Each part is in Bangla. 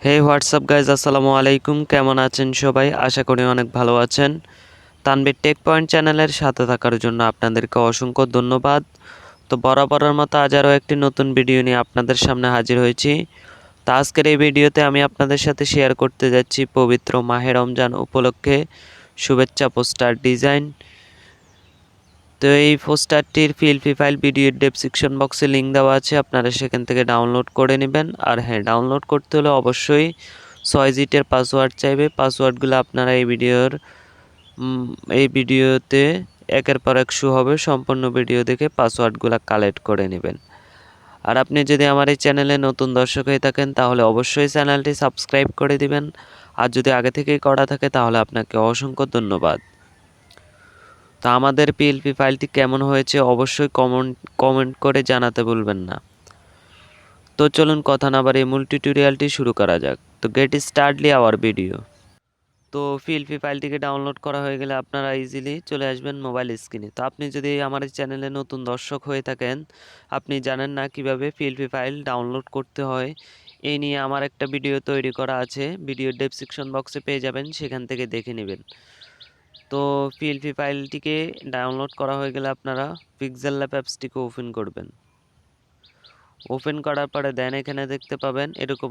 হে হোয়াটসঅ্যাপ গাইজ, আসসালামু আলাইকুম। কেমন আছেন সবাই? আশা করি অনেক ভালো আছেন। তানভীর টেক পয়েন্ট চ্যানেলের সাথে থাকার জন্য আপনাদেরকে অসংখ্য ধন্যবাদ। তো বরাবরের মতো আজ আরও একটি নতুন ভিডিও নিয়ে আপনাদের সামনে হাজির হয়েছি। তো আজকের এই ভিডিওতে আমি আপনাদের সাথে শেয়ার করতে যাচ্ছি পবিত্র মাহে রমজান উপলক্ষে শুভেচ্ছা পোস্টার ডিজাইন। তো এই পোস্টারটির পিএলপি ফাইল ভিডিওর ডেসক্রিপশন বক্সে লিঙ্ক দেওয়া আছে, আপনারা সেখান থেকে ডাউনলোড করে নেবেন। আর হ্যাঁ, ডাউনলোড করতে হলে অবশ্যই 6 ডিজিটের পাসওয়ার্ড চাইবে। পাসওয়ার্ডগুলো আপনারা এই ভিডিওতে একের পর এক শো হবে, সম্পূর্ণ ভিডিও দেখে পাসওয়ার্ডগুলো কালেক্ট করে নেবেন। আর আপনি যদি আমার এই চ্যানেলে নতুন দর্শক হয়ে থাকেন তাহলে অবশ্যই চ্যানেলটি সাবস্ক্রাইব করে দিবেন। আর যদি আগে থেকেই করা থাকে তাহলে আপনাকে অসংখ্য ধন্যবাদ। তো আমাদের পিএলপি ফাইলটি কেমন হয়েছে অবশ্যই কমেন্ট করে জানাতে ভুলবেন না। তো চলুন কথা না বাড়িয়ে মূল টিউটোরিয়ালটি শুরু করা যাক। তো গেট স্টার্টলি আওয়ার ভিডিও। তো পিএলপি ফাইলটিকে ডাউনলোড করা হয়ে গেলে আপনারা ইজিলি চলে আসবেন মোবাইল স্ক্রিনে। তো আপনি যদি আমার চ্যানেলে নতুন দর্শক হয়ে থাকেন, আপনি জানেন না কিভাবে পিএলপি ফাইল ডাউনলোড করতে হয়, এই নিয়ে আমার একটা ভিডিও তৈরি করা আছে, ভিডিও ডেসক্রিপশন বক্সে পেয়ে যাবেন, সেখান থেকে দেখে নেবেন। তো পিএলপি ফাইলটিকে ডাউনলোড করা হয়ে গেলে আপনারা পিক্সেল অ্যাপসটিকে ওপেন করবেন। ওপেন করার পরে দেন এখানে দেখতে পাবেন এরকম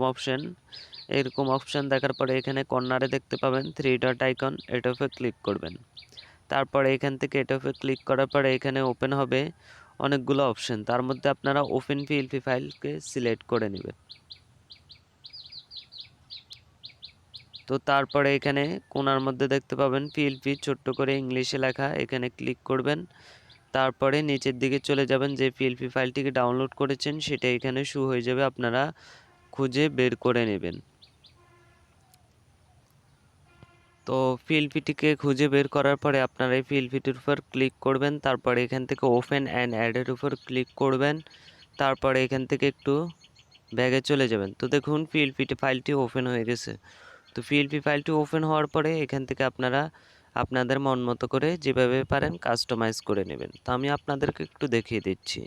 অপশন দেখার পরে এখানে কর্নারে দেখতে পাবেন 3 ডট আইকন, এটার উপরে ক্লিক করবেন। তারপরে এখান থেকে এটার উপরে ক্লিক করার পরে এখানে ওপেন হবে অনেকগুলো অপশন, তার মধ্যে আপনারা ওপেন পিএলপি ফাইলকে সিলেক্ট করে নেবেন। তো তারপরে এখানে কোণার মধ্যে দেখতে পাবেন পিএলপি ছোট্ট করে ইংলিশে লেখা, এখানে ক্লিক করবেন। তারপরে নিচের দিকে চলে যাবেন, যে পিএলপি ফাইলটিকে ডাউনলোড করেছেন সেটা এখানে শো হয়ে যাবে, আপনারা খুঁজে বের করে নেবেন। তো পিএলপিটিকে খুঁজে বের করার পরে আপনারা এই পিএলপিটির উপর ক্লিক করবেন। তারপরে এখান থেকে ওপেন অ্যান্ড অ্যাডের উপর ক্লিক করবেন। তারপরে এখান থেকে একটু ব্যাগে চলে যাবেন। তো দেখুন পিএলপি ফাইলটি ওপেন হয়ে গেছে। তো পিএলপি ফাইলটি ওপেন হওয়ার পরে এখান থেকে আপনারা আপনাদের মন মতো করে যেভাবে পারেন কাস্টমাইজ করে নেবেন। তো আমি আপনাদেরকে একটু দেখিয়ে দিচ্ছি।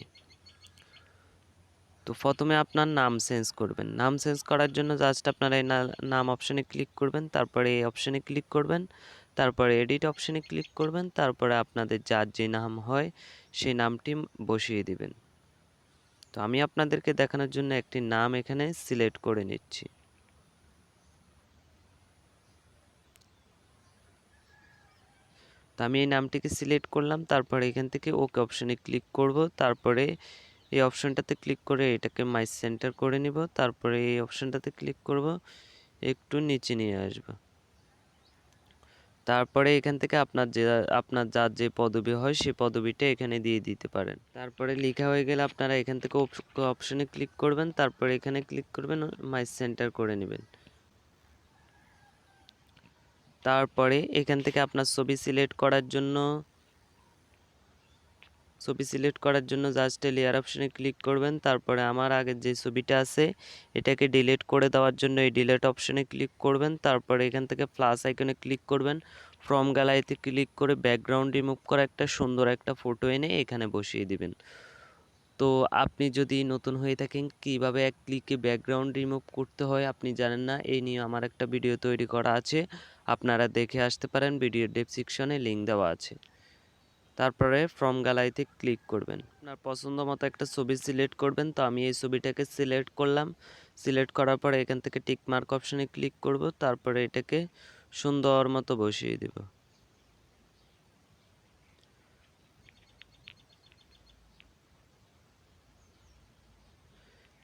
তো প্রথমে আপনার নাম চেঞ্জ করবেন। নাম চেঞ্জ করার জন্য জাস্ট আপনারা এই নাম অপশনে ক্লিক করবেন, তারপরে এই অপশনে ক্লিক করবেন, তারপরে এডিট অপশনে ক্লিক করবেন, তারপরে আপনাদের যার যে নাম হয় সেই নামটি বসিয়ে দিবেন। তো আমি আপনাদেরকে দেখানোর জন্য একটি নাম এখানে সিলেক্ট করে নিচ্ছি। তো আমি এই নামটিকে সিলেক্ট করলাম, তারপরে এখান থেকে ওকে অপশনে ক্লিক করব, তারপরে এই অপশনটাতে ক্লিক করে এটাকে মাই সেন্টার করে নিব, তারপরে এই অপশনটাতে ক্লিক করব, একটু নিচে নিয়ে আসব। তারপরে এখান থেকে আপনার যার যে পদবি হয় সেই পদবিটা এখানে দিয়ে দিতে পারেন। তারপরে লেখা হয়ে গেলে আপনারা এখান থেকে অপশনে ক্লিক করবেন, তারপরে এখানে ক্লিক করবেন, মাই সেন্টার করে নেবেন। তারপরে এখান থেকে আপনার ছবি সিলেক্ট করার জন্য জাস্ট লেয়ার অপশনে ক্লিক করবেন। তারপরে আমার আগের যে ছবিটা আছে এটাকে ডিলিট করে দেওয়ার জন্য এই ডিলিট অপশনে ক্লিক করবেন। তারপরে এখান থেকে প্লাস আইকনে ক্লিক করবেন, ফ্রম গ্যালারিতে ক্লিক করে ব্যাকগ্রাউন্ড রিমুভ করা একটা সুন্দর একটা ফটো এনে এখানে বসিয়ে দিবেন। তো আপনি যদি নতুন হয়ে থাকেন কিভাবে এক ক্লিকে ব্যাকগ্রাউন্ড রিমুভ করতে হয় আপনি জানেন না, এই নিয়ে আমার একটা ভিডিও তৈরি করা আছে, আপনারা দেখে আসতে পারেন, ভিডিও ডেসক্রিপশনে লিঙ্ক দেওয়া আছে। তারপরে ফ্রম গ্যালারিতে ক্লিক করবেন, আপনার পছন্দ মতো একটা ছবি সিলেক্ট করবেন। তো আমি এই ছবিটাকে সিলেক্ট করলাম, সিলেক্ট করার পরে এখান থেকে টিক মার্ক অপশনে ক্লিক করব, তারপরে এটাকে সুন্দর মতো বসিয়ে দেব।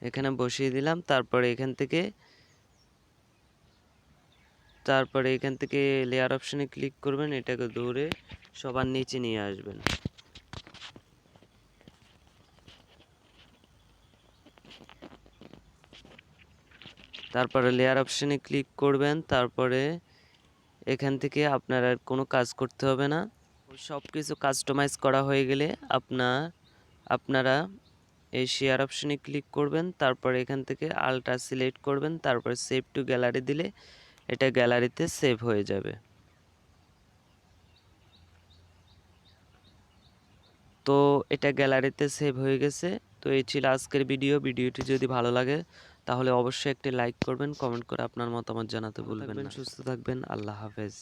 এখানে বসিয়ে দিলাম, তারপরে এখান থেকে লেয়ার অপশনে ক্লিক করবেন, এটাকে ধরে সবার নিচে নিয়ে আসবেন। তারপরে লেয়ার অপশনে ক্লিক করবেন, তারপরে এখান থেকে আপনার আর কোনো কাজ করতে হবে না। সব কিছু কাস্টমাইজ করা হয়ে গেলে আপনারা এই শেয়ার অপশনে ক্লিক করবেন, তারপরে এখান থেকে আলট্রা সিলেক্ট করবেন, তারপরে সেভ টু গ্যালারি দিলে এটা গ্যালারিতে সেভ হয়ে যাবে। তো এটা গ্যালারিতে সেভ হয়ে গেছে। তো এই ছিল আজকের ভিডিওটি যদি ভালো লাগে তাহলে অবশ্যই একটি লাইক করবেন, কমেন্ট করে আপনার মতামত জানাতে ভুলবেন না। সুস্থ থাকবেন, আল্লাহ হাফেজ।